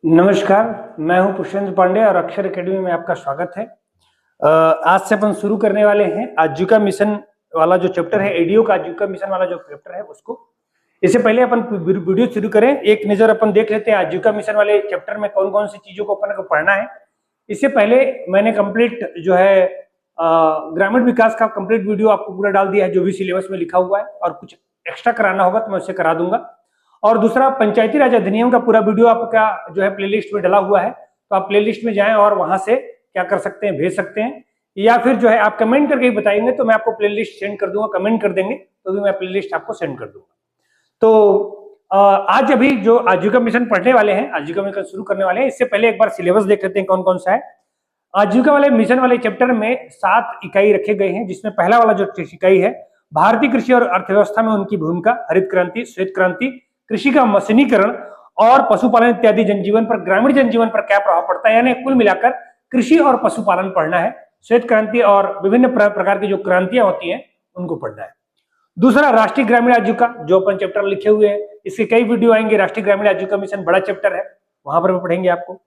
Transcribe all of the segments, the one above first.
नमस्कार, मैं हूं पुष्पेंद्र पांडे और अक्षर एकेडमी में आपका स्वागत है। आज से अपन शुरू करने वाले हैं आजीविका मिशन वाला जो चैप्टर है, एडीओ का आजीविका मिशन वाला जो चैप्टर है उसको। इससे पहले अपन वीडियो शुरू करें, एक नजर अपन देख लेते हैं आजीविका मिशन वाले चैप्टर में कौन कौन सी चीजों को अपन को पढ़ना है। इससे पहले मैंने कंप्लीट जो है ग्रामीण विकास का कंप्लीट वीडियो आपको पूरा डाल दिया है, जो भी सिलेबस में लिखा हुआ है, और कुछ एक्स्ट्रा कराना होगा तो मैं उससे करा दूंगा। और दूसरा, पंचायती राज अधिनियम का पूरा वीडियो आपका जो है प्लेलिस्ट में डला हुआ है, तो आप प्लेलिस्ट में जाएं और वहां से क्या कर सकते हैं, भेज सकते हैं, या फिर जो है आप कमेंट करके ही बताएंगे तो मैं आपको प्लेलिस्ट सेंड कर दूंगा। कमेंट कर देंगे तो भी मैं प्लेलिस्ट आपको सेंड कर दूंगा। तो आज अभी जो आजीविका मिशन पढ़ने वाले हैं, आजीविका मिशन शुरू करने वाले हैं, इससे पहले एक बार सिलेबस देख लेते हैं कौन कौन सा है। आजीविका वाले मिशन वाले चैप्टर में 7 इकाई रखे गए हैं, जिसमें पहला वाला जो इकाई है, भारतीय कृषि और अर्थव्यवस्था में उनकी भूमिका, हरित क्रांति, श्वेत क्रांति, कृषि का मशीनीकरण और पशुपालन इत्यादि जनजीवन पर, ग्रामीण जनजीवन पर क्या प्रभाव पड़ता है, यानी कुल मिलाकर कृषि और पशुपालन पढ़ना है। श्वेत क्रांति और विभिन्न प्रकार की जो क्रांतियां होती हैं उनको पढ़ना है। दूसरा, राष्ट्रीय ग्रामीण आजीविका, जो अपन चैप्टर लिखे हुए हैं, इसके कई वीडियो आएंगे। राष्ट्रीय ग्रामीण आजीविका मिशन बड़ा चैप्टर है, वहां पर भी पढ़ेंगे आपको।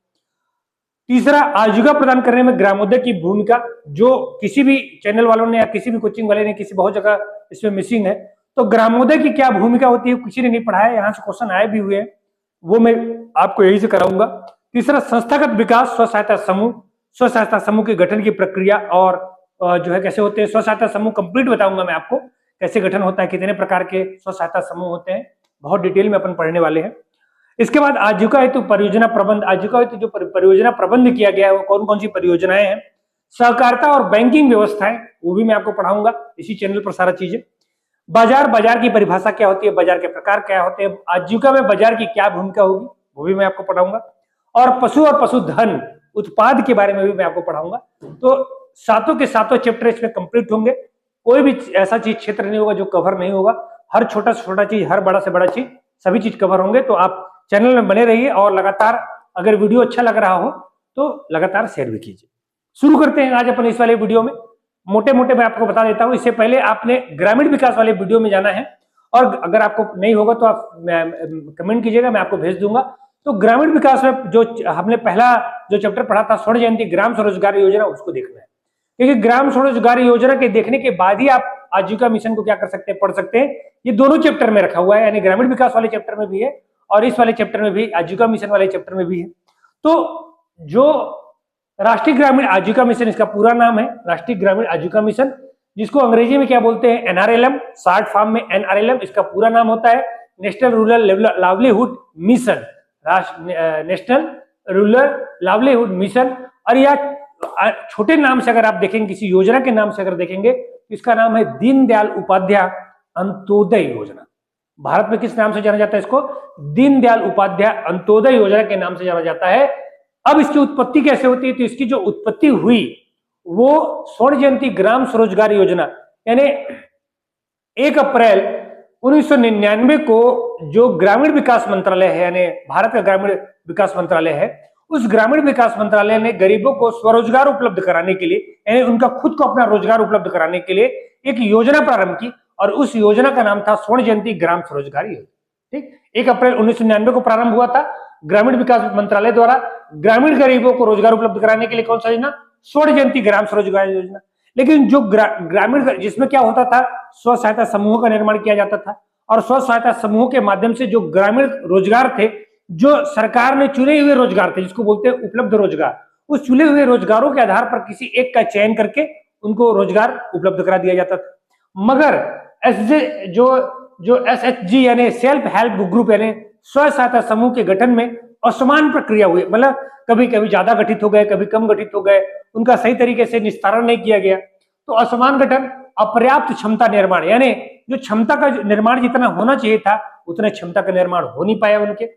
तीसरा, आजीविका प्रदान करने में ग्रामोदय की भूमिका, जो किसी भी चैनल वालों ने या किसी भी कोचिंग वाले ने किसी बहुत जगह इसमें मिसिंग है, तो ग्रामोदय की क्या भूमिका होती है किसी ने नहीं पढ़ा है, यहाँ से क्वेश्चन आए भी हुए हैं, वो मैं आपको यही से कराऊंगा। तीसरा, संस्थागत विकास, स्व सहायता समूह, स्व सहायता समूह के गठन की प्रक्रिया और जो है कैसे होते हैं स्व सहायता समूह, कंप्लीट बताऊंगा मैं आपको कैसे गठन होता है, कितने प्रकार के स्व सहायता समूह होते हैं, बहुत डिटेल में अपन पढ़ने वाले हैं। इसके बाद आजीविका हेतु परियोजना प्रबंध, आजीविका हेतु जो परियोजना प्रबंध किया गया है वो कौन कौन सी परियोजनाएं हैं। सहकारिता और बैंकिंग व्यवस्थाएं, वो भी मैं आपको पढ़ाऊंगा इसी चैनल पर सारा चीजें। बाजार की परिभाषा क्या होती है, बाजार के प्रकार क्या होते हैं, आजीविका में बाजार की क्या भूमिका होगी, वो भी मैं आपको पढ़ाऊंगा। और पशुधन उत्पाद के बारे में भी मैं आपको पढ़ाऊंगा। तो सातों के सातों चैप्टर इसमें कंप्लीट होंगे, कोई भी ऐसा चीज क्षेत्र नहीं होगा जो कवर नहीं होगा। हर छोटा से छोटा चीज, हर बड़ा से बड़ा चीज, सभी चीज कवर होंगे। तो आप चैनल में बने रहिए और लगातार, अगर वीडियो अच्छा लग रहा हो तो लगातार शेयर भी कीजिए। शुरू करते हैं आज अपन इस वाले वीडियो में। मोटे मोटे मैं आपको बता देता हूं, इससे पहले आपने ग्रामीण विकास वाले वीडियो में जाना है, और अगर आपको नहीं होगा तो आप कमेंट कीजिएगा, मैं आपको भेज दूंगा। तो ग्रामीण विकास में जो हमने पहला जो चैप्टर पढ़ा था, स्वर्ण जयंती ग्राम स्वरोजगार योजना, उसको देखना है, क्योंकि ग्राम स्वरोजगार योजना के देखने के बाद ही आप आजीविका मिशन को क्या कर सकते हैं, पढ़ सकते हैं। ये दोनों चैप्टर में रखा हुआ है, यानी ग्रामीण विकास वाले चैप्टर में भी है और इस वाले चैप्टर में भी, आजीविका मिशन वाले चैप्टर में भी है। तो जो राष्ट्रीय ग्रामीण आजीविका मिशन, इसका पूरा नाम है राष्ट्रीय ग्रामीण आजीविका मिशन, जिसको अंग्रेजी में क्या बोलते हैं, एनआरएलएम, शॉर्ट फॉर्म में एनआरएलएम इसका पूरा नाम होता है, national rural livelihood mission, national rural livelihood mission. और यह छोटे नाम से अगर आप देखेंगे, किसी योजना के नाम से अगर देखेंगे, तो इसका नाम है दीनदयाल उपाध्याय अंत्योदय योजना। भारत में किस नाम से जाना जाता है इसको, दीनदयाल उपाध्याय अंत्योदय योजना के नाम से जाना जाता है। अब इसकी उत्पत्ति कैसे होती है, तो इसकी जो उत्पत्ति हुई वो स्वर्ण जयंती ग्राम स्वरोजगार योजना, यानी 1 अप्रैल 1999 को जो ग्रामीण विकास मंत्रालय है, यानी भारत का ग्रामीण विकास मंत्रालय है, उस ग्रामीण विकास मंत्रालय ने गरीबों को स्वरोजगार उपलब्ध कराने के लिए, यानी उनका खुद को अपना रोजगार उपलब्ध कराने के लिए एक योजना प्रारंभ की, और उस योजना का नाम था स्वर्ण जयंती ग्राम स्वरोजगार योजना। ठीक, 1 अप्रैल 1999 को प्रारंभ हुआ था ग्रामीण विकास मंत्रालय द्वारा ग्रामीण गरीबों को रोजगार उपलब्ध कराने के लिए। कौन सा योजना, स्वर्ण जयंती ग्राम स्वरोजगार योजना। लेकिन जो ग्रामीण, जिसमें क्या होता था, स्व सहायता समूहों का निर्माण किया जाता था, और स्व सहायता समूहों के माध्यम से जो ग्रामीण रोजगार थे, जो सरकार ने चुने हुए रोजगार थे, जिसको बोलते हैं उपलब्ध रोजगार, उस चुने हुए रोजगारों के आधार पर किसी एक का चयन करके उनको रोजगार उपलब्ध करा दिया जाता था। मगर जो SHG यानी सेल्फ हेल्प ग्रुप, यानी स्व सहायता समूह के गठन में असमान प्रक्रिया हुई, मतलब कभी कभी ज्यादा गठित हो गए, कभी कम गठित हो गए, उनका सही तरीके से निस्तारण नहीं किया गया। तो असमान गठन, अपर्याप्त क्षमता निर्माण, यानी जो क्षमता का निर्माण जितना होना चाहिए था उतना क्षमता का निर्माण हो नहीं पाया उनके,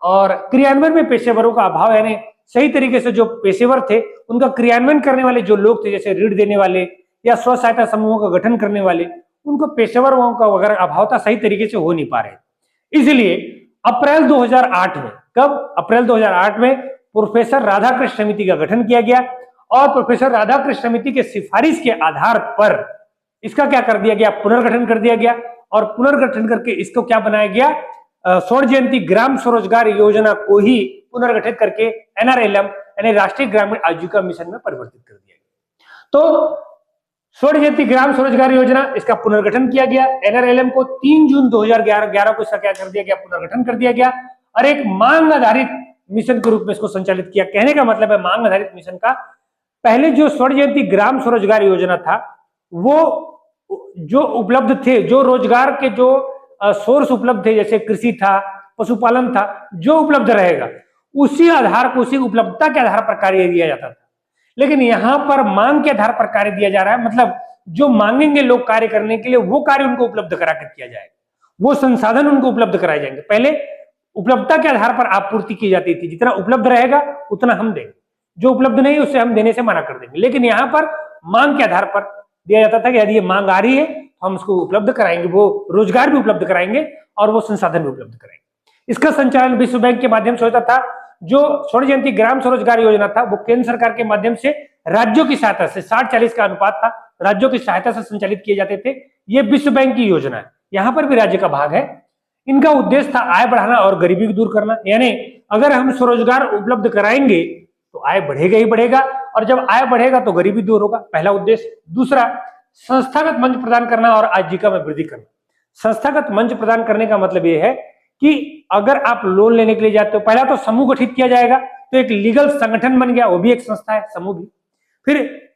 और क्रियान्वयन में पेशेवरों का अभाव, यानी सही तरीके से जो पेशेवर थे उनका क्रियान्वयन करने वाले जो लोग थे, जैसे ऋण देने वाले या स्व सहायता समूहों का गठन करने वाले, उनको पेशेवरों का वगैरह अभाव था, सही तरीके से हो नहीं पा रहे। इसलिए अप्रैल 2008 में, कब, अप्रैल 2008 में प्रोफेसर राधाकृष्ण समिति का गठन किया गया, और प्रोफेसर राधाकृष्ण समिति के सिफारिश के आधार पर इसका क्या कर दिया गया, पुनर्गठन कर दिया गया, और पुनर्गठन करके इसको क्या बनाया गया, स्वर्ण जयंती ग्राम स्वरोजगार योजना को ही पुनर्गठित करके NRLM यानी राष्ट्रीय ग्रामीण आजीविका मिशन में परिवर्तित कर दिया गया। तो स्वर्ण जयंती ग्राम स्वरोजगार योजना, इसका पुनर्गठन किया गया। NRLM को 3 जून 2011 को इसका क्या कर दिया गया, पुनर्गठन कर दिया गया और एक मांग आधारित मिशन के रूप में इसको संचालित किया। कहने का मतलब है मांग आधारित मिशन का, पहले जो स्वर्ण जयंती ग्राम स्वरोजगार योजना था वो जो उपलब्ध थे, जो रोजगार के जो सोर्स उपलब्ध थे, जैसे कृषि था, पशुपालन था, जो उपलब्ध रहेगा उसी आधार को, उसी उपलब्धता के आधार पर कार्य दिया जाता था। लेकिन यहां पर मांग के आधार पर कार्य दिया जा रहा है, मतलब जो मांगेंगे लोग कार्य करने के लिए वो कार्य उनको उपलब्ध करा कर किया जाएगा, वो संसाधन उनको उपलब्ध कराए जाएंगे। पहले उपलब्धता के आधार पर आपूर्ति की जाती थी, जितना उपलब्ध रहेगा उतना हम देंगे, जो उपलब्ध नहीं उससे हम देने से मना कर देंगे। लेकिन यहाँ पर मांग के आधार पर दिया जाता था कि यदि ये मांग आ रही है तो हम उसको उपलब्ध कराएंगे, वो रोजगार भी उपलब्ध कराएंगे और वो संसाधन भी उपलब्ध कराएंगे। इसका संचालन विश्व बैंक के माध्यम से होता था। जो स्वर्ण जयंती ग्राम स्वरोजगार योजना था वो केंद्र सरकार के माध्यम से राज्यों की सहायता से 60-40 का अनुपात था, राज्यों की सहायता से संचालित किए जाते थे। ये विश्व बैंक की योजना है, यहाँ पर भी राज्य का भाग है। इनका उद्देश्य था आय बढ़ाना और गरीबी को दूर करना, यानी अगर हम स्वरोजगार उपलब्ध कराएंगे तो आय बढ़ेगा ही बढ़ेगा, और जब आय बढ़ेगा तो गरीबी दूर होगा, पहला उद्देश्य। दूसरा, संस्थागत मंच प्रदान करना और आजीविका में वृद्धि करना। संस्थागत मंच प्रदान करने का मतलब यह है कि अगर आप लोन लेने के लिए जाते हो, पहला तो समूह गठित किया जाएगा, तो एक लीगल संगठन बन गया, वो भी एक संस्था है, समूह भी। फिर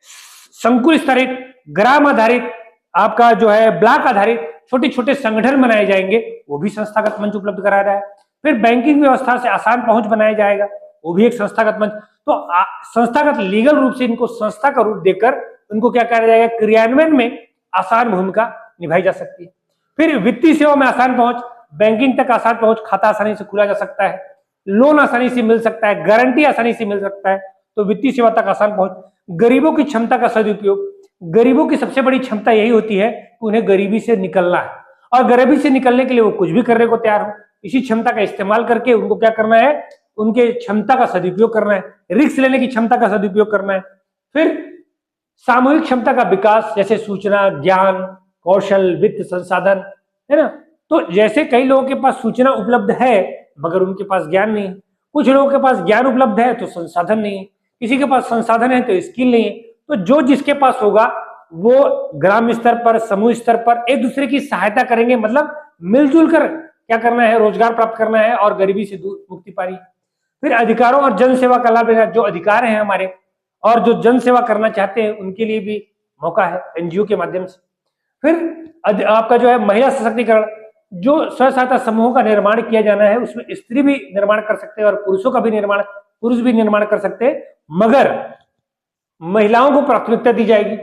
संकुल स्तरित, ग्राम आधारित, आपका जो है ब्लॉक आधारित छोटे छोटे संगठन बनाए जाएंगे, वो भी संस्थागत मंच उपलब्ध करा रहा है। फिर बैंकिंग व्यवस्था से आसान पहुंच बनाया जाएगा, वो भी एक संस्थागत मंच। तो संस्थागत लीगल रूप से इनको संस्था का रूप देकर उनको क्या करा जाएगा, क्रियान्वयन में आसान भूमिका निभाई जा सकती है। फिर वित्तीय सेवा में आसान पहुंच, बैंकिंग तक आसान पहुंच, खाता आसानी से खुला जा सकता है, लोन आसानी से मिल सकता है, गारंटी आसानी से मिल सकता है, तो वित्तीय सेवा तक आसान पहुंच। गरीबों की क्षमता का सदुपयोग, गरीबों की सबसे बड़ी क्षमता यही होती है कि उन्हें गरीबी से निकलना है, और गरीबी से निकलने के लिए वो कुछ भी करने को तैयार हो। इसी क्षमता का इस्तेमाल करके उनको क्या करना है, उनके क्षमता का सदुपयोग करना है, रिस्क लेने की क्षमता का सदुपयोग करना है। फिर सामूहिक क्षमता का विकास, जैसे सूचना, ज्ञान, कौशल, वित्त, संसाधन, है ना। तो जैसे कई लोगों के पास सूचना उपलब्ध है मगर उनके पास ज्ञान नहीं है, कुछ लोगों के पास ज्ञान उपलब्ध है तो संसाधन नहीं है, किसी के पास संसाधन है तो स्किल नहीं है। तो जो जिसके पास होगा वो ग्राम स्तर पर, समूह स्तर पर एक दूसरे की सहायता करेंगे, मतलब मिलजुल कर क्या करना है, रोजगार प्राप्त करना है और गरीबी से दूर मुक्ति पानी। फिर अधिकारों और जन सेवा का लाभ लेना, जो अधिकार है हमारे और जो जन सेवा करना चाहते हैं उनके लिए भी मौका है एनजीओ के माध्यम से। फिर आपका जो है महिला सशक्तिकरण, जो स्व सहायता समूहों का निर्माण किया जाना है उसमें स्त्री भी निर्माण कर सकते हैं और पुरुष भी निर्माण कर सकते हैं, मगर महिलाओं को प्राथमिकता दी जाएगी।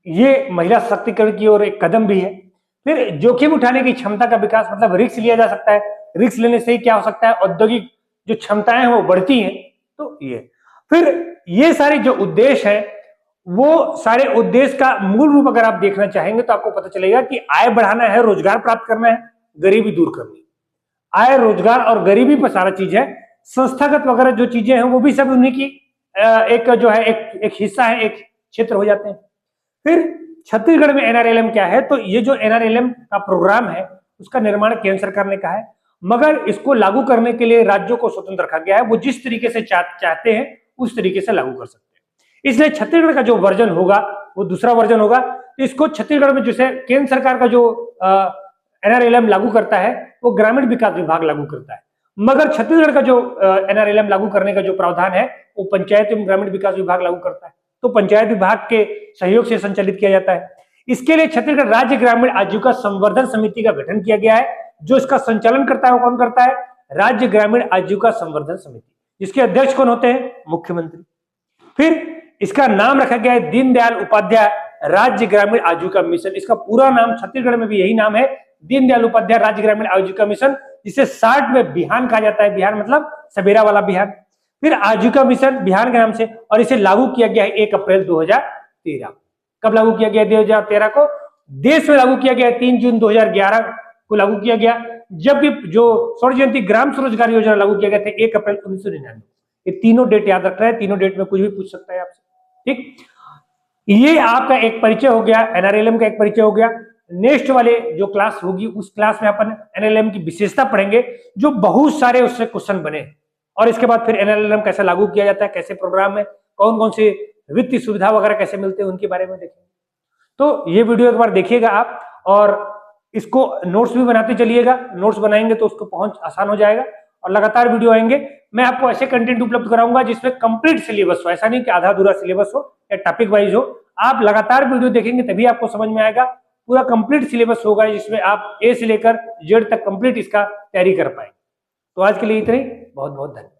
ये महिला सशक्तिकरण की ओर एक कदम भी है। फिर जोखिम उठाने की क्षमता का विकास, मतलब रिस्क लिया जा सकता है, रिस्क लेने से ही क्या हो सकता है, औद्योगिक जो क्षमताएं हैं वो बढ़ती हैं। तो ये फिर ये सारे जो उद्देश्य है वो सारे उद्देश्य का मूल रूप अगर आप देखना चाहेंगे तो आपको पता चलेगा कि आय बढ़ाना है, रोजगार प्राप्त करना है, गरीबी दूर करनी। आय, रोजगार और गरीबी पर सारा चीज है। संस्थागत वगैरह जो चीजें हैं वो भी सब उन्हीं की एक जो है एक हिस्सा है, एक क्षेत्र हो जाते हैं। फिर छत्तीसगढ़ में एनआरएलएम क्या है, तो ये जो एनआरएलएम का प्रोग्राम है उसका निर्माण केंद्र सरकार ने कहा है, मगर इसको लागू करने के लिए राज्यों को स्वतंत्र रखा गया है। वो जिस तरीके से चाहते हैं उस तरीके से लागू कर सकते हैं। इसलिए छत्तीसगढ़ का जो वर्जन होगा वो दूसरा वर्जन होगा। इसको छत्तीसगढ़ में जैसे केंद्र सरकार का जो एनआरएलएम लागू करता है वो ग्रामीण विकास विभाग लागू करता है, मगर छत्तीसगढ़ का जो एनआरएलएम लागू करने का जो प्रावधान है वो पंचायत एवं ग्रामीण विकास विभाग लागू करता है। तो पंचायत विभाग के सहयोग से संचालित किया जाता है। इसके लिए छत्तीसगढ़ राज्य ग्रामीण आजीविका संवर्धन समिति का गठन किया गया है। जो इसका संचालन करता है वो कौन करता है, राज्य ग्रामीण आजीविका संवर्धन समिति, जिसके अध्यक्ष कौन होते हैं, मुख्यमंत्री। फिर इसका नाम रखा गया है दीनदयाल उपाध्याय राज्य ग्रामीण आजीविका मिशन। इसका पूरा नाम छत्तीसगढ़ में भी यही नाम है, दीनदयाल उपाध्याय राज्य ग्रामीण आजीविका मिशन, जिसे शार्ट में बिहान कहा जाता है। बिहान मतलब सवेरा वाला बिहान। फिर आजीविका मिशन बिहान के नाम से, और इसे लागू किया गया है 1 अप्रैल 2013। कब लागू किया गया, 2013 को। देश में लागू किया गया 3 जून 2011 को लागू किया गया, जबकि जो स्वर्ण जयंती ग्राम स्वरोजगार योजना लागू किया गया था 1 अप्रैल 1999। ये तीनों डेट याद रखना है, तीनों डेट में कुछ भी पूछ सकता है आपसे। ठीक, ये आपका एक परिचय हो गया, एनआरएलएम का एक परिचय हो गया। नेक्स्ट वाले जो क्लास होगी उस क्लास में अपन एनआरएलएम की विशेषता पढ़ेंगे, जो बहुत सारे उससे क्वेश्चन बने और इसके बाद फिर एनएलएम कैसे लागू किया जाता है, कैसे प्रोग्राम में कौन कौन सी वित्तीय सुविधा वगैरह कैसे मिलते हैं, उनके बारे में देखेंगे। तो ये वीडियो एक बार देखिएगा आप, और इसको नोट्स भी बनाते चलिएगा। नोट्स बनाएंगे तो उसको पहुंच आसान हो जाएगा, और लगातार वीडियो आएंगे। मैं आपको ऐसे कंटेंट उपलब्ध कराऊंगा जिसमें कंप्लीट सिलेबस हो, ऐसा नहीं कि आधा अधूरा सिलेबस हो या टॉपिक वाइज हो। आप लगातार वीडियो देखेंगे तभी आपको समझ में आएगा। पूरा कंप्लीट सिलेबस होगा जिसमें आप ए से लेकर जेड तक कंप्लीट इसका तैयारी कर पाएंगे। तो आज के लिए इतना ही, बहुत बहुत धन्यवाद।